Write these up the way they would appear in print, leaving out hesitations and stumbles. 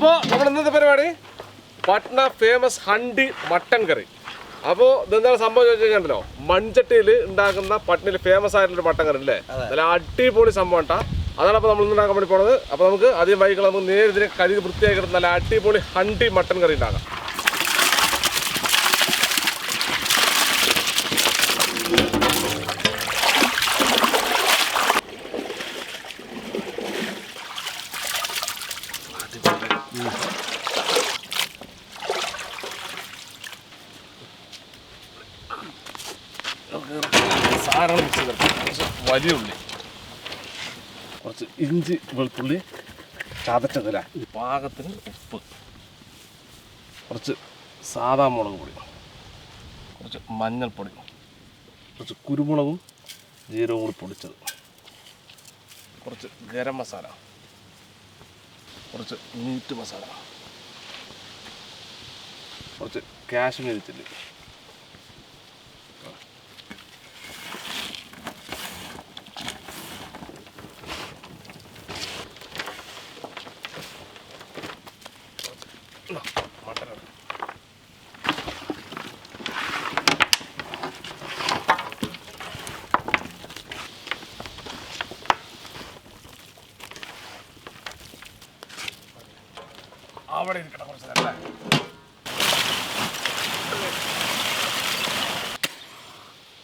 അപ്പോൾ നമ്മൾ ഇന്നത്തെ പരിപാടി പട്ന ഫേമസ് ഹണ്ടി മട്ടൻ കറി. അപ്പോൾ ഇതെന്താണ് സംഭവം ചോദിച്ചു കഴിഞ്ഞാൽ മൺചട്ടിയിൽ ഉണ്ടാക്കുന്ന പട്നയിൽ ഫേമസ് ആയിട്ടുള്ളൊരു മട്ടൻ കറി അല്ലേ, നല്ല അടിപൊളി സംഭവം കേട്ടോ. അതാണ് അപ്പോൾ നമ്മൾ ഉണ്ടാക്കാൻ വേണ്ടി പോണത്. അപ്പോൾ നമുക്ക് ആദ്യം വൈകിട്ട് നമുക്ക് നേരിട്ട് കഴുകി വൃത്തിയാക്കി നല്ല അടിപൊളി ഹണ്ടി മട്ടൻ കറി ഉണ്ടാക്കാം. സാധനങ്ങൾ മിക്സ് ചെയ്തെടുക്കാം. കുറച്ച് വലിയ ഉള്ളി, കുറച്ച് ഇഞ്ചി വെളുത്തുള്ളി ചതച്ചതല്ല, പാകത്തിന് ഉപ്പ്, കുറച്ച് സാദാ മുളക് പൊടി, കുറച്ച് മഞ്ഞൾപ്പൊടി, കുറച്ച് കുരുമുളകും ജീരകവും കൂടി പൊടിച്ചത്, കുറച്ച് ഗരം മസാല, കുറച്ച് മീറ്റ് മസാല, കുറച്ച് കാശ്മീരി ചില്ലി, മട്ടനാണ്. അവിടെ ഇരിക്കട്ടെ കുറച്ച് നേരം.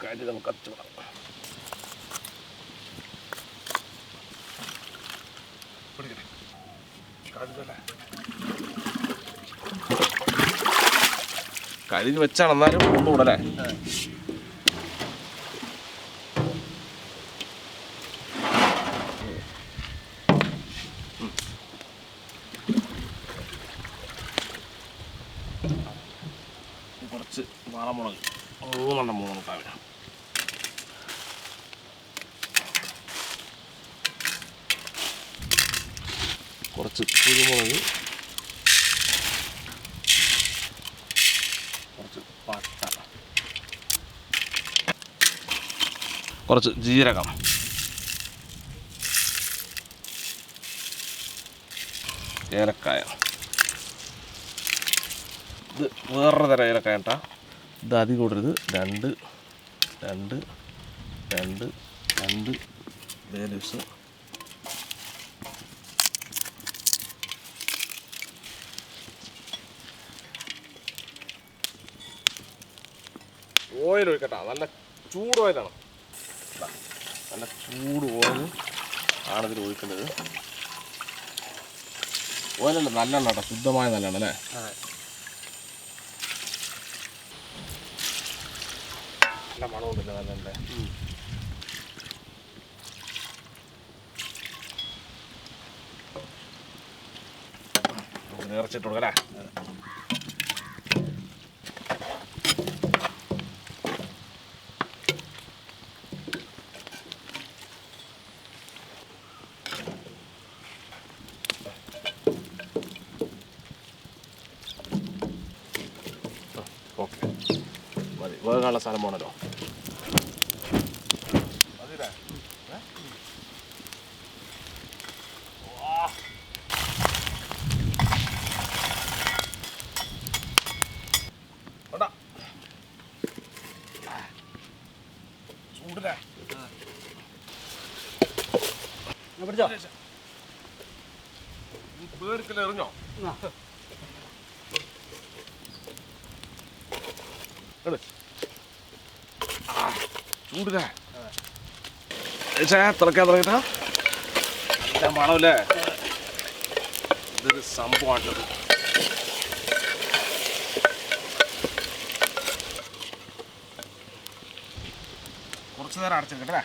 കാര്യം നമുക്ക് കത്തിവിടാം. പിടിക്കട്ടെ കാര്യം കരിഞ്ഞ് വെച്ചാണ് എന്നാലും ഒന്നുകൂടെ അല്ലേ. കുറച്ച് വാളമുളക് 3 താഴെ, കുറച്ച് കുരുമുളക്, കുറച്ച് പട്ട, കുറച്ച് ജീരകം, ഏലക്കായ. ഇത് വേറൊരു തരം ഏലക്കായ കേട്ടോ. ഇത് അധികം കൂടരുത്. 2 ബേ ലീവ്സ്, ഓയിൽ ഒഴിക്കട്ടോ. നല്ല ചൂട് ഓയിലാണ്, നല്ല ചൂട് ഓയിൽ ആണ് ഇതിൽ ഒഴിക്കേണ്ടത്. ഓയിലല്ല, നല്ലെണ്ണ കേട്ടോ, ശുദ്ധമായ നല്ലെണ്ണ അല്ലേ. നല്ല മണമുണ്ടല്ലേ നല്ലെണ്ണ. നിറച്ചിട്ട് കൊടുക്കല്ലേ. ഓക്കെ മതി, വേഗമുള്ള സ്ഥലം പോണല്ലോ. ചൂടില്ലേ പേടിക്കല എറിഞ്ഞോ. ചൂടില്ലേ തിളക്കാൻ തുടങ്ങിട്ടാ നല്ല മണമല്ലേ. ഇതൊരു സംഭവമാണത്. കുറച്ച് നേരം അടച്ചെടുക്കട്ടെ.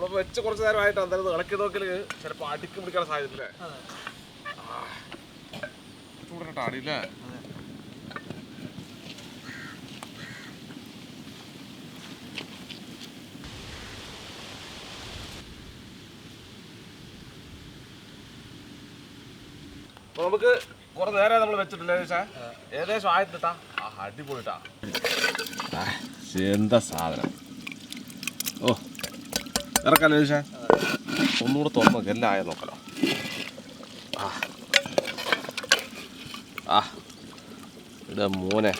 നമ്മൾ വെച്ച് കുറച്ച് നേരമായിട്ട് എന്തായാലും ഇളക്കി നോക്കിയാൽ ചിലപ്പോൾ അടുക്കി പിടിക്കാൻ സാധ്യതയില്ലേ. കേട്ടോ അടിയില്ലേ. അപ്പൊ നമുക്ക് കുറെ നേരം നമ്മൾ വെച്ചിട്ടില്ലേ ഏകദേശം ആയിട്ടാ. ആ അടിപൊളിട്ടാ. എന്താ സാധനം. ഓ ഇറക്കാലോ ചോദിച്ചാ. ഒന്നുകൂടെ തുറന്നു നോക്കാം എല്ലാം ആയ നോക്കലോ. ആ ആ ഇട മോനെ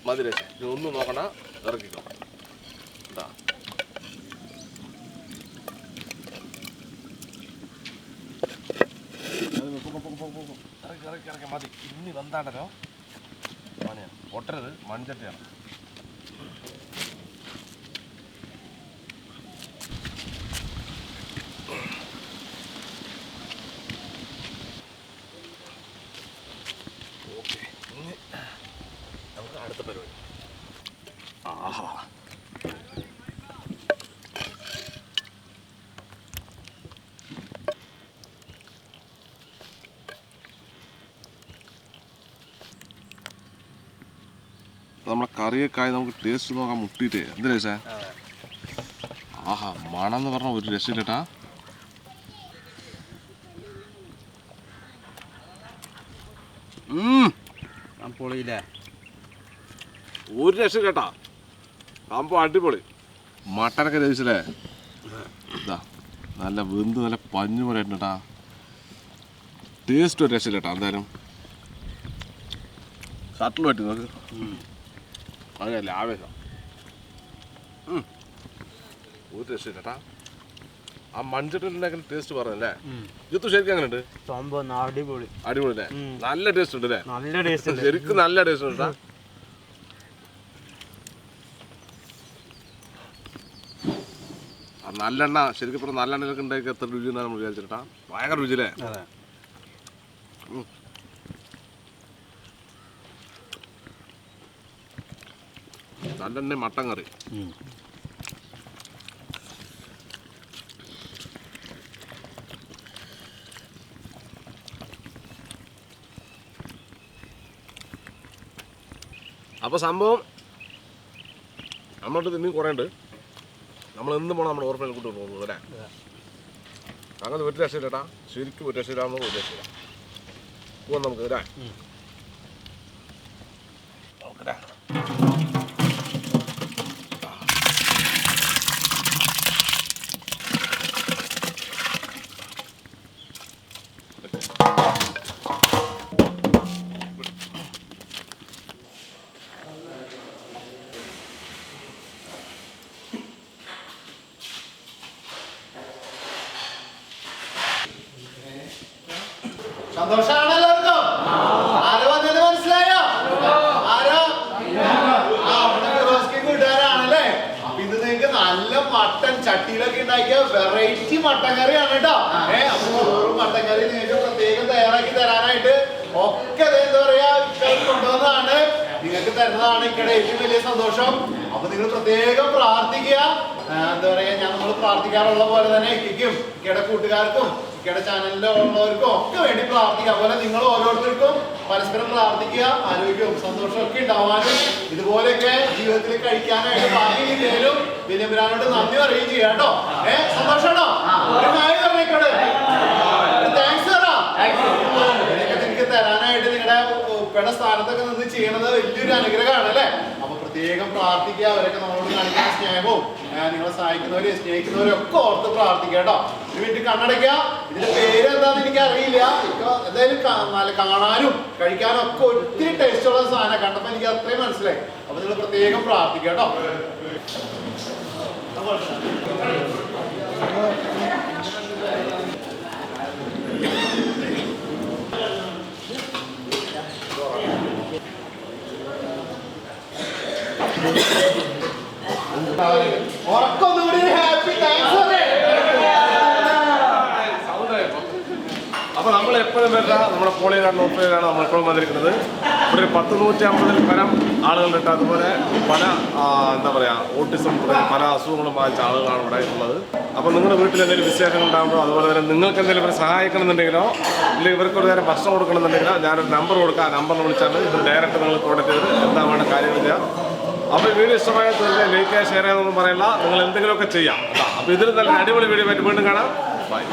മതി രക്ഷ. ഒന്നും നോക്കണ്ട, ഇറക്കിക്കോ. എന്താ ഇറക്കി മതി. ഇനി വന്നാണ്ടല്ലോ പണിയാണ്. പൊട്ടരുത്, മൺചട്ടിയാണ്. ഓക്കെ, ഇനി നമുക്ക് അടുത്ത പരിപാടി. ആഹാ നമ്മളെ കറിയൊക്കെ ആയി നമുക്ക് ടേസ്റ്റ് നോക്കാൻ മുട്ടിയിട്ടേ. എന്ത് രസാ. ആഹാ മണം എന്ന് പറഞ്ഞ ഒരു രക്ഷയില്ലട്ടാ. പൊളിയില്ലേ, ഒരു രക്ഷ കേട്ടാ. സംഭവം അടിപൊളി. മട്ടനൊക്കെ രസിച്ചല്ലേ. ഇതാ നല്ല വെന്ത് നല്ല പഞ്ഞു പോലെ ആയിട്ടാ. ടേസ്റ്റ് ഒരു രക്ഷയില്ല കേട്ടോ. എന്തായാലും ഷട്ടിൽ പറ്റി നോക്ക്. അതല്ലേ ആവേശം. ഒരു രക്ഷയില്ല കേട്ടാ. ആ മൺചട്ടിണ്ടാക്കുന്ന ടേസ്റ്റ് പറഞ്ഞല്ലേ. യുദ്ധം ശരിക്കും അങ്ങനെ ഉണ്ട്. സംഭവം അടിപൊളി. അടിപൊളി അല്ലേ. നല്ല ടേസ്റ്റ് ഉണ്ട് അല്ലേ. നല്ല ടേസ്റ്റ്, ശരിക്കും നല്ല ടേസ്റ്റ് ഉണ്ട്. നല്ലെണ്ണ ശരിക്കും പറഞ്ഞാൽ നല്ലെണ്ണയിലൊക്കെ ഉണ്ടാക്കി എത്ര രുചി എന്നാണ് നമ്മൾ വിചാരിച്ചിട്ടാ. ഭയങ്കര രുചിയില്ലേ. നല്ലെണ്ണ മട്ടൻ കറി. അപ്പോൾ സംഭവം നമ്മളോട് തിന്നി കുറേ ഉണ്ട്. നമ്മൾ എന്ത് പോകണം നമ്മുടെ ഓർമ്മയിൽ കൂട്ടി പോകുന്നത് അല്ലേ. അങ്ങനെ ഒരു രക്ഷയില്ലേട്ടാ. ശരിക്കും ഒരു രക്ഷയിലാകുമ്പോൾ ഒരു രക്ഷയില്ല. പോകാം നമുക്ക് അല്ലേ. ഓക്കെ. സന്തോഷാണ് എല്ലാവർക്കും. ആരോ വന്നത് മനസ്സിലായോ? ആരോ കൂട്ടുകാരാണല്ലേ. അപ്പൊ ഇത് നിങ്ങൾക്ക് നല്ല മട്ടൻ ചട്ടിയിലൊക്കെ ഉണ്ടാക്കിയ വെറൈറ്റി മട്ടൻ കറിയാണ് കേട്ടോ. അപ്പൊ ചോറും മട്ടൻ കറി നിങ്ങൾക്ക് പ്രത്യേകം തയ്യാറാക്കി തരാനായിട്ട് ഒക്കെ എന്താ പറയാ കൊണ്ടുവന്നതാണ്. നിങ്ങൾക്ക് തരുന്നതാണ് ഇക്കടെ ഏറ്റവും വലിയ സന്തോഷം. അപ്പൊ നിങ്ങൾ പ്രത്യേകം പ്രാർത്ഥിക്കുക. എന്താ പറയാ, നമ്മൾ പ്രാർത്ഥിക്കാറുള്ള പോലെ തന്നെ ഇക്കും ഇക്കയുടെ കൂട്ടുകാർക്കും ഇക്കയുടെ ചാനലിലുള്ളവർക്കും ഒക്കെ വേണ്ടി പ്രാർത്ഥിക്കുക. അതുപോലെ നിങ്ങൾ ഓരോരുത്തർക്കും പരസ്പരം പ്രാർത്ഥിക്കുക. ആരോഗ്യവും സന്തോഷവും ഒക്കെ ഉണ്ടാവാനും ഇതുപോലെയൊക്കെ ജീവിതത്തിൽ കഴിക്കാനായിട്ട് ഭാഗ്യമില്ലേലും വിനമ്പിരാനോട് നന്ദി അറിയുകയും ചെയ്യാം കേട്ടോ. സന്തോഷമാണോ? ഒരു ഹായ് പറഞ്ഞേക്കോട്ടെ. താങ്ക്സ് തരാ. ഇതിനൊക്കെ നിങ്ങൾക്ക് തരാനായിട്ട് നിങ്ങളുടെ ഉപ്പയുടെ സ്ഥാനത്തൊക്കെ നിന്ന് ചെയ്യണത് വലിയൊരു അനുഗ്രഹമാണ് അല്ലേ. അപ്പൊ പ്രത്യേകം പ്രാർത്ഥിക്കുക. അവരൊക്കെ നമ്മളോട് കാണിക്കുന്ന സ്നേഹവും നിങ്ങളെ സഹായിക്കുന്നവരും സ്നേഹിക്കുന്നവരും ഒക്കെ ഓർത്ത് പ്രാർത്ഥിക്കുക കേട്ടോ. ഒരു മിനിറ്റ് കണ്ണടയ്ക്കുക. ഇതിന്റെ പേര് എന്താണെന്ന് എനിക്ക് അറിയില്ല. എന്തായാലും നല്ല കാണാനും കഴിക്കാനും ഒക്കെ ഒത്തിരി ടേസ്റ്റ് ഉള്ള സാധനം കണ്ടപ്പോൾ എനിക്ക് അത്രയും മനസ്സിലായി. അപ്പൊ നിങ്ങൾ പ്രത്യേകം പ്രാർത്ഥിക്കുക കേട്ടോ. അപ്പൊ നമ്മൾ എപ്പോഴും വരിക നമ്മുടെ പോളിയിലാണ്, നോക്കിയാണ് നമ്മൾ എപ്പോഴും വന്നിരിക്കുന്നത്. ഇവിടെ ഒരു 100-150 പരം ആളുകളുണ്ട്. അതുപോലെ പല എന്താ പറയുക ഓട്ടിസം പല അസുഖങ്ങളും ബാധിച്ച ആളുകളാണ് ഇവിടെ ഉള്ളത്. അപ്പോൾ നിങ്ങളുടെ വീട്ടിൽ എന്തെങ്കിലും വിശേഷങ്ങൾ ഉണ്ടാകുമ്പോൾ അതുപോലെ തന്നെ നിങ്ങൾക്ക് എന്തെങ്കിലും ഇവരെ സഹായിക്കണമെന്നുണ്ടെങ്കിലോ ഇല്ലെങ്കിൽ ഇവർക്ക് ഒരു നേരം ഭക്ഷണം കൊടുക്കണമെന്നുണ്ടെങ്കിലോ ഞാനൊരു നമ്പർ കൊടുക്കാം. ആ നമ്പറിൽ വിളിച്ചാൽ ഇത് ഡയറക്റ്റ് നിങ്ങൾ കോൺടാക്ട് ചെയ്ത് എന്താ വേണ്ട കാര്യങ്ങൾ ചെയ്യാം. അപ്പോൾ വീഡിയോ ഇഷ്ടമായ ലൈക്ക് ചെയ്യുക, ഷെയർ ചെയ്യാമെന്നൊന്നും പറയില്ല. നിങ്ങൾ എന്തെങ്കിലുമൊക്കെ ചെയ്യാം. അപ്പോൾ ഇതിൽ നല്ല അടിപൊളി വീഡിയോ ആയിട്ട് വീണ്ടും കാണാം. ബൈ.